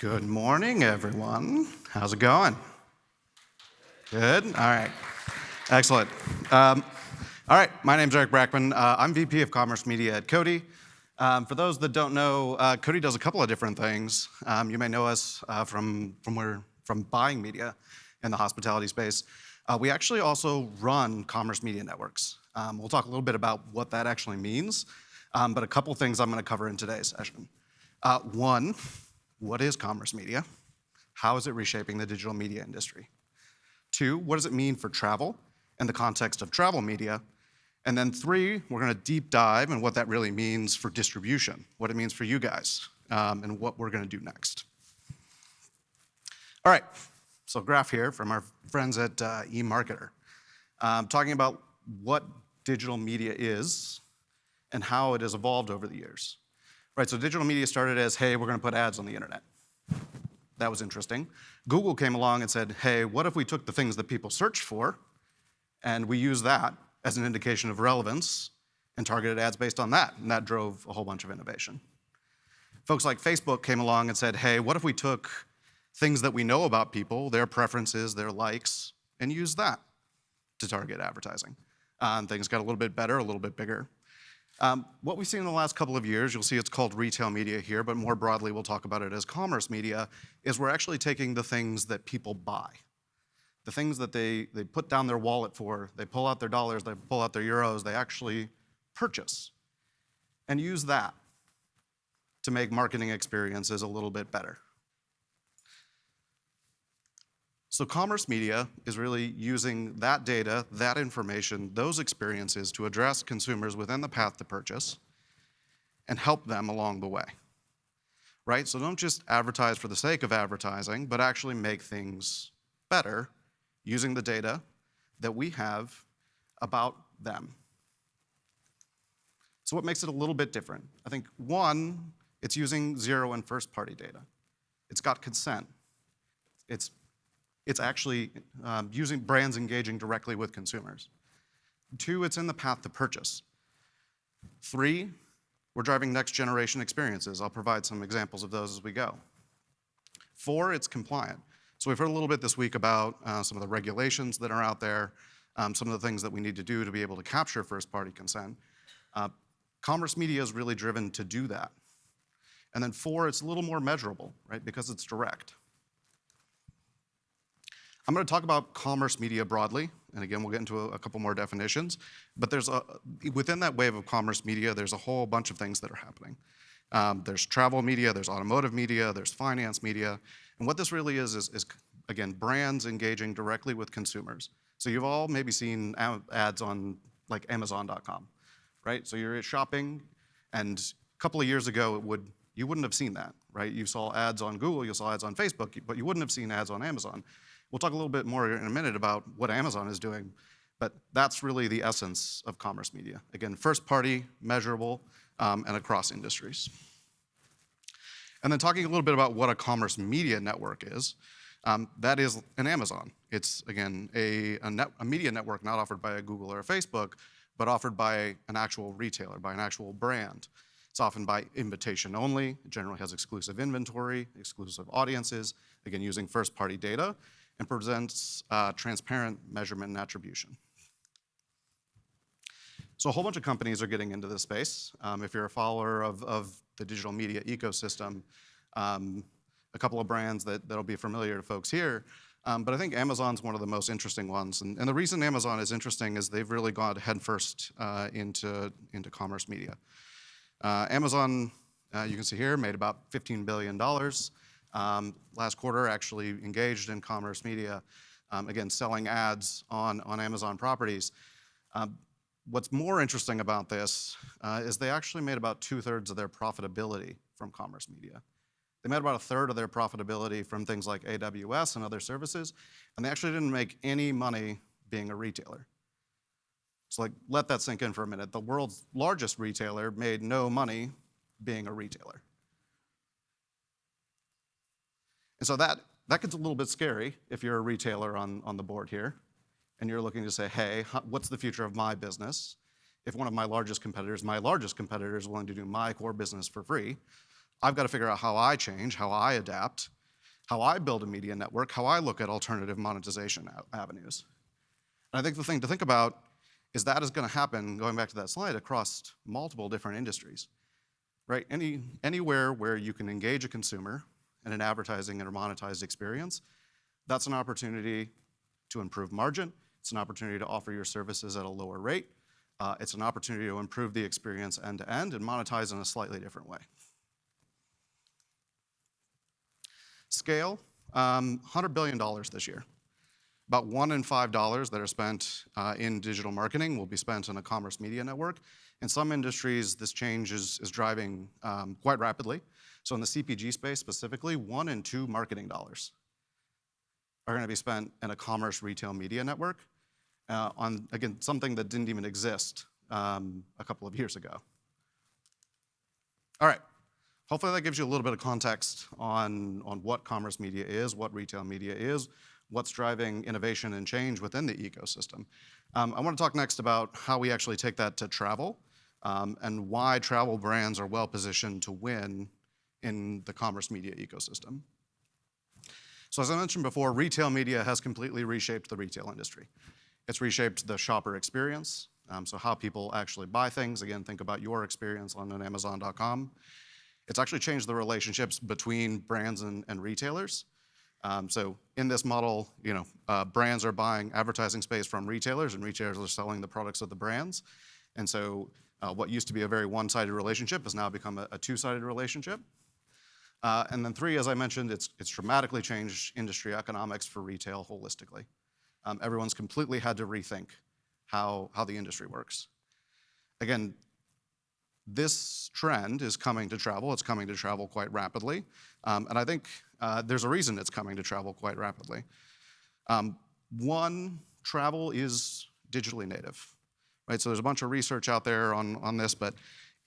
Good morning, everyone. How's it going? Good? All right. Excellent. All right, my name's Eric Brackmann. I'm VP of Commerce Media at Koddi. For those that don't know, Koddi does a couple of different things. You may know us from buying media in the hospitality space. We actually also run commerce media networks. We'll talk a little bit about what that actually means, but a couple things I'm going to cover in today's session. One, what is commerce media? How is it reshaping the digital media industry? Two, what does it mean for travel in the context of travel media? And then three, we're going to deep dive in what that really means for distribution, what it means for you guys, and what we're going to do next. All right, so graph here from our friends at eMarketer, talking about what digital media is and how it has evolved over the years. Right, so digital media started as, hey, we're going to put ads on the internet. That was interesting. Google came along and said, hey, what if we took the things that people search for and we use that as an indication of relevance and targeted ads based on that? And that drove a whole bunch of innovation. Folks like Facebook came along and said, hey, what if we took things that we know about people, their preferences, their likes, and used that to target advertising? And things got a little bit better, a little bit bigger. What we've seen in the last couple of years, you'll see it's called retail media here, but more broadly we'll talk about it as commerce media, is we're actually taking the things that people buy, the things that they put down their wallet for, they pull out their dollars, they pull out their euros, they actually purchase, and use that to make marketing experiences a little bit better. So commerce media is really using that data, that information, those experiences to address consumers within the path to purchase and help them along the way, right? So don't just advertise for the sake of advertising, but actually make things better using the data that we have about them. So what makes it a little bit different? I think one, it's using zero and first party data. It's got consent. It's actually using brands engaging directly with consumers. Two, it's in the path to purchase. Three, we're driving next generation experiences. I'll provide some examples of those as we go. Four, it's compliant. So we've heard a little bit this week about some of the regulations that are out there, some of the things that we need to do to be able to capture first party consent. Commerce media is really driven to do that. And then four, it's a little more measurable, right? Because it's direct. I'm going to talk about commerce media broadly, and again, we'll get into a couple more definitions, but within that wave of commerce media, there's a whole bunch of things that are happening. There's travel media, there's automotive media, there's finance media, and what this really is again, brands engaging directly with consumers. So you've all maybe seen ads on like Amazon.com, right? So you're shopping, and a couple of years ago, you wouldn't have seen that, right? You saw ads on Google, you saw ads on Facebook, but you wouldn't have seen ads on Amazon. We'll talk a little bit more in a minute about what Amazon is doing, but that's really the essence of commerce media. Again, first party, measurable, and across industries. And then talking a little bit about what a commerce media network is, that is an Amazon. It's, again, a media network not offered by a Google or a Facebook, but offered by an actual retailer, by an actual brand. It's often by invitation only. It generally has exclusive inventory, exclusive audiences, again, using first party data, and presents transparent measurement and attribution. So a whole bunch of companies are getting into this space. If you're a follower of the digital media ecosystem, a couple of brands that'll be familiar to folks here, but I think Amazon's one of the most interesting ones. And the reason Amazon is interesting is they've really gone headfirst into commerce media. Amazon, you can see here, made about $15 billion. Last quarter, actually engaged in commerce media, again, selling ads on Amazon properties. What's more interesting about this is they actually made about 2/3 of their profitability from commerce media. They made about 1/3 of their profitability from things like AWS and other services, and they actually didn't make any money being a retailer. So let that sink in for a minute. The world's largest retailer made no money being a retailer. And so that gets a little bit scary if you're a retailer on the board here, and you're looking to say, hey, what's the future of my business? If one of my largest competitors is willing to do my core business for free, I've got to figure out how I change, how I adapt, how I build a media network, how I look at alternative monetization avenues. And I think the thing to think about is that is going to happen, going back to that slide, across multiple different industries, right? Anywhere where you can engage a consumer in an advertising and a monetized experience, that's an opportunity to improve margin. It's an opportunity to offer your services at a lower rate. It's an opportunity to improve the experience end to end and monetize in a slightly different way. Scale, $100 billion this year. About $1 in $5 that are spent in digital marketing will be spent in a commerce media network. In some industries, this change is driving quite rapidly. So in the CPG space specifically, 1 in 2 marketing dollars are going to be spent in a commerce retail media network on, again, something that didn't even exist a couple of years ago. All right. Hopefully that gives you a little bit of context on what commerce media is, what retail media is, what's driving innovation and change within the ecosystem. I want to talk next about how we actually take that to travel and why travel brands are well positioned to win in the commerce media ecosystem. So as I mentioned before, retail media has completely reshaped the retail industry. It's reshaped the shopper experience, so how people actually buy things. Again, think about your experience on an Amazon.com. It's actually changed the relationships between brands and retailers. So in this model, brands are buying advertising space from retailers, and retailers are selling the products of the brands. And so what used to be a very one-sided relationship has now become a two-sided relationship. And then 3, as I mentioned, it's dramatically changed industry economics for retail holistically. Everyone's completely had to rethink how the industry works. Again, this trend is coming to travel. It's coming to travel quite rapidly. And I think there's a reason it's coming to travel quite rapidly. One, travel is digitally native, right? So there's a bunch of research out there on this, but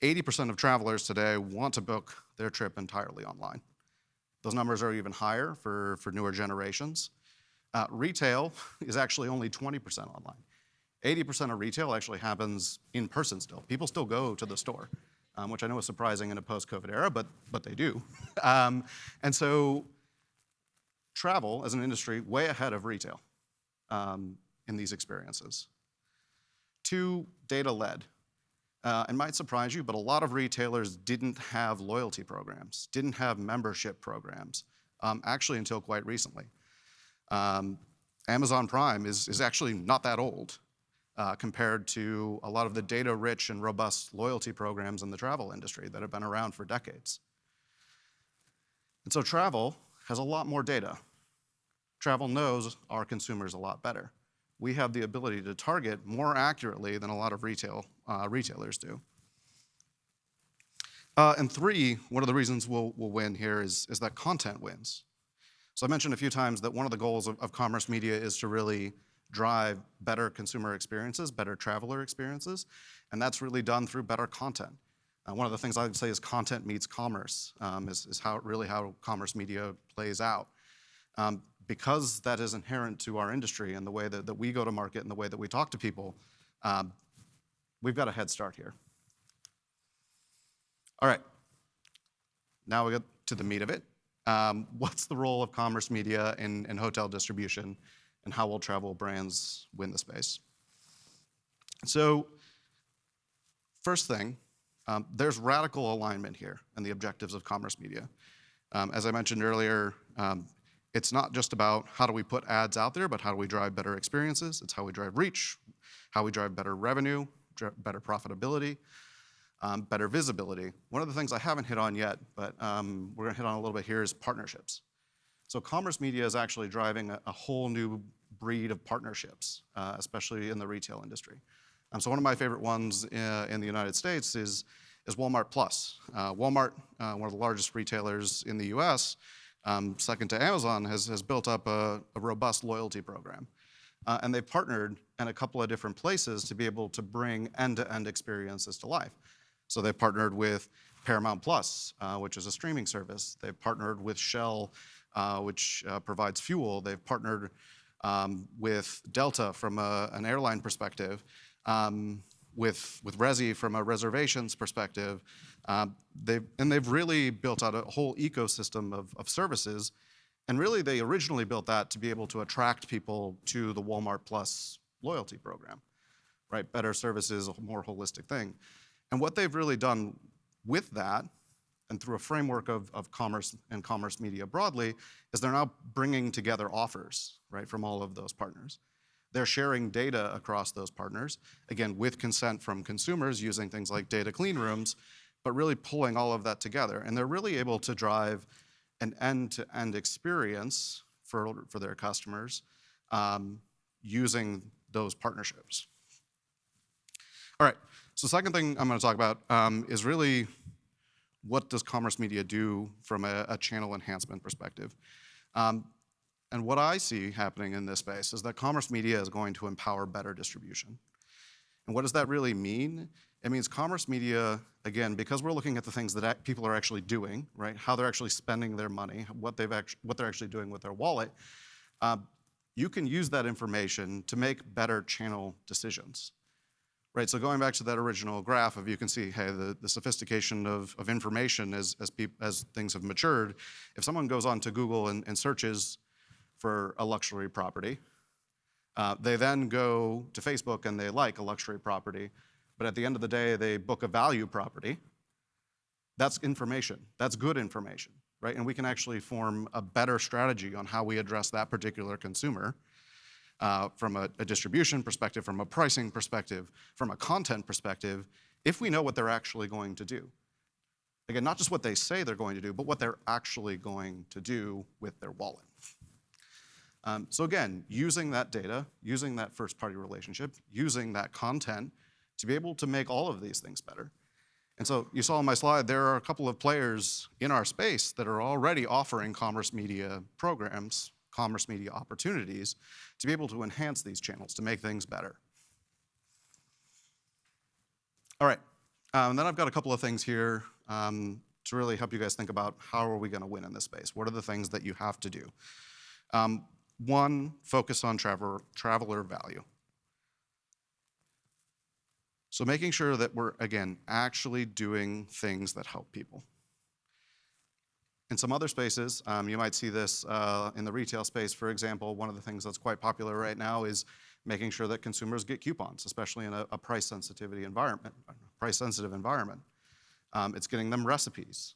80% of travelers today want to book their trip entirely online. Those numbers are even higher for newer generations. Retail is actually only 20% online. 80% of retail actually happens in person still. People still go to the store, which I know is surprising in a post-COVID era, but they do. And so travel as an industry way ahead of retail in these experiences. 2, data-led. It might surprise you, but a lot of retailers didn't have loyalty programs, didn't have membership programs, actually until quite recently. Amazon Prime is actually not that old compared to a lot of the data-rich and robust loyalty programs in the travel industry that have been around for decades. And so travel has a lot more data. Travel knows our consumers a lot better. We have the ability to target more accurately than a lot of retailers do. And 3, one of the reasons we'll win here is that content wins. So I mentioned a few times that one of the goals of commerce media is to really drive better consumer experiences, better traveler experiences, and that's really done through better content. One of the things I would say is content meets commerce, is how commerce media plays out. Because that is inherent to our industry and the way that we go to market and the way that we talk to people, we've got a head start here. All right, now we get to the meat of it. What's the role of commerce media in hotel distribution, and how will travel brands win the space? So first thing, there's radical alignment here in the objectives of commerce media. As I mentioned earlier, it's not just about how do we put ads out there, but how do we drive better experiences. It's how we drive reach, how we drive better revenue, better profitability, better visibility. One of the things I haven't hit on yet, but we're gonna hit on a little bit here, is partnerships. So commerce media is actually driving a whole new breed of partnerships, especially in the retail industry. So one of my favorite ones in the United States is Walmart Plus. Walmart, one of the largest retailers in the US, second to Amazon, has built up a robust loyalty program. And they've partnered in a couple of different places to be able to bring end-to-end experiences to life. So they've partnered with Paramount Plus, which is a streaming service. They've partnered with Shell, which provides fuel. They've partnered with Delta from an airline perspective. with Resi from a reservations perspective, they've really built out a whole ecosystem of services. And really, they originally built that to be able to attract people to the Walmart Plus loyalty program, right? Better services, a more holistic thing. And what they've really done with that, and through a framework of commerce and commerce media broadly, is they're now bringing together offers, right, from all of those partners. They're sharing data across those partners, again, with consent from consumers using things like data clean rooms, but really pulling all of that together. And they're really able to drive an end-to-end experience for their customers using those partnerships. All right, so the second thing I'm going to talk about is really what does commerce media do from a channel enhancement perspective. And what I see happening in this space is that commerce media is going to empower better distribution. And what does that really mean? It means commerce media, again, because we're looking at the things that people are actually doing, right? How they're actually spending their money, what they're actually doing with their wallet. You can use that information to make better channel decisions, right? So going back to that original graph of, you can see, hey, the sophistication of information as things have matured. If someone goes on to Google and searches for a luxury property, they then go to Facebook and they like a luxury property, but at the end of the day, they book a value property. That's information. That's good information, right? And we can actually form a better strategy on how we address that particular consumer from a distribution perspective, from a pricing perspective, from a content perspective, if we know what they're actually going to do. Again, not just what they say they're going to do, but what they're actually going to do with their wallet. So again, using that data, using that first-party relationship, using that content to be able to make all of these things better. And so you saw on my slide, there are a couple of players in our space that are already offering commerce media programs, commerce media opportunities, to be able to enhance these channels, to make things better. All right, and then I've got a couple of things here to really help you guys think about how are we gonna win in this space? What are the things that you have to do? One, focus on traveler value. So making sure that we're, again, actually doing things that help people. In some other spaces, you might see this in the retail space, for example. One of the things that's quite popular right now is making sure that consumers get coupons, especially in a price-sensitive environment. It's getting them recipes.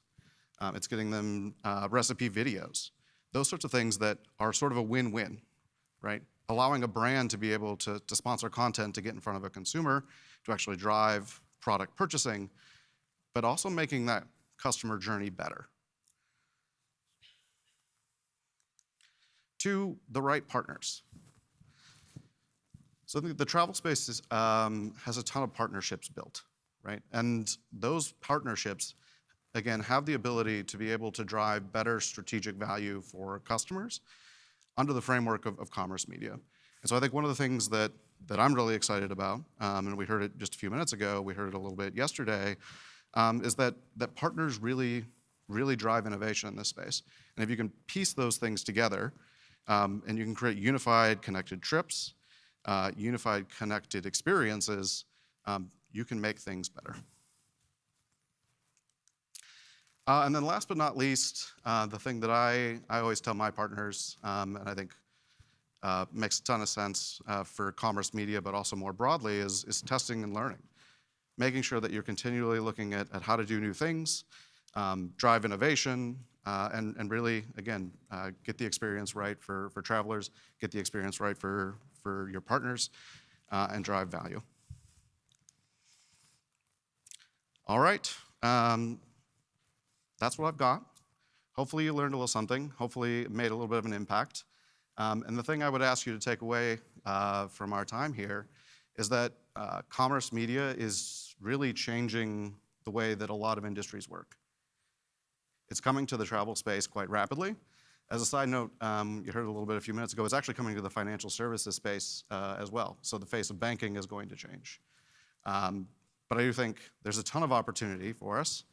It's getting them recipe videos. Those sorts of things that are sort of a win-win, right? Allowing a brand to be able to sponsor content to get in front of a consumer, to actually drive product purchasing, but also making that customer journey better. Two, the right partners. So the travel space has a ton of partnerships built, right? And those partnerships, again, have the ability to be able to drive better strategic value for customers under the framework of commerce media. And so I think one of the things that I'm really excited about, and we heard it just a few minutes ago, we heard it a little bit yesterday, is that partners really drive innovation in this space. And if you can piece those things together, and you can create unified connected trips, unified connected experiences, you can make things better. And then last but not least, the thing that I always tell my partners, and I think makes a ton of sense for commerce media, but also more broadly, is testing and learning. Making sure that you're continually looking at how to do new things, drive innovation, and really, again, get the experience right for travelers, get the experience right for your partners, and drive value. All right. That's what I've got. Hopefully you learned a little something. Hopefully it made a little bit of an impact. And the thing I would ask you to take away from our time here is that commerce media is really changing the way that a lot of industries work. It's coming to the travel space quite rapidly. As a side note, you heard a little bit a few minutes ago, it's actually coming to the financial services space as well. So the face of banking is going to change. But I do think there's a ton of opportunity for us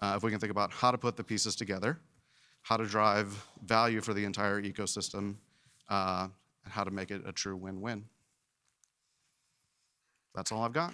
if we can think about how to put the pieces together, how to drive value for the entire ecosystem, and how to make it a true win-win. That's all I've got.